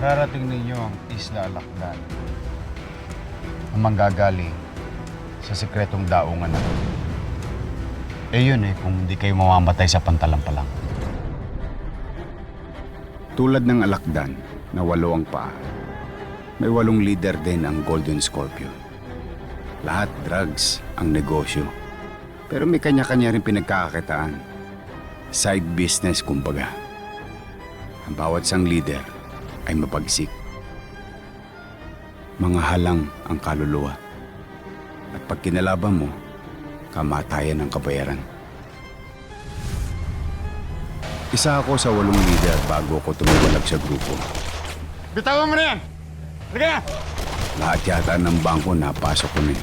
Mararating ninyo ang Isla Alakdan na manggagaling sa sikretong daungan na to. Eh yun kung hindi kayo mamamatay sa pantalang-palang. Tulad ng Alakdan na 8 ang paa, may 8 leader din ang Golden Scorpion. Lahat drugs ang negosyo. Pero may kanya-kanya rin pinagkakakitaan. Side business kumbaga. Ang bawat sang leader ay mapagsik. Mga halang ang kaluluwa. At pag kinalaban mo, kamatayan ang kabayaran. Isa ako sa 8 leader bago ko tumiwalag sa grupo. Bitawan mo na yan! Halika na! Lahat yata ng bangko napasok ko na.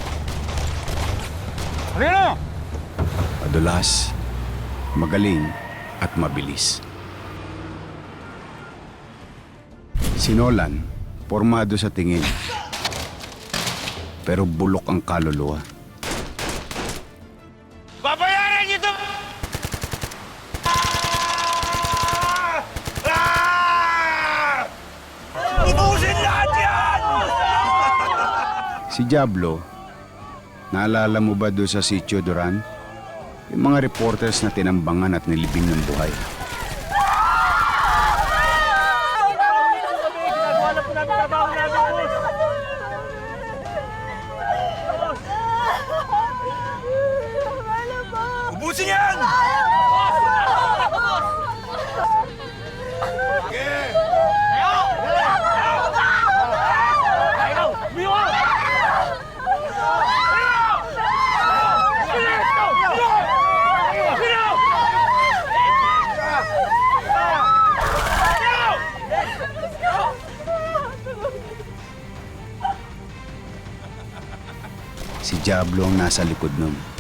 Halika na! Madulas, magaling at mabilis. Si Nolan, pormado sa tingin. Pero bulok ang kaluluwa. Babayaran niyo ito! Ubusin lahat yan! Si Diablo, naalala mo ba doon sa Sitio Duran? Yung mga reporters na tinambangan at nilibing ng buhay. Ubusin yan! Si Diablo ang nasa likod nun.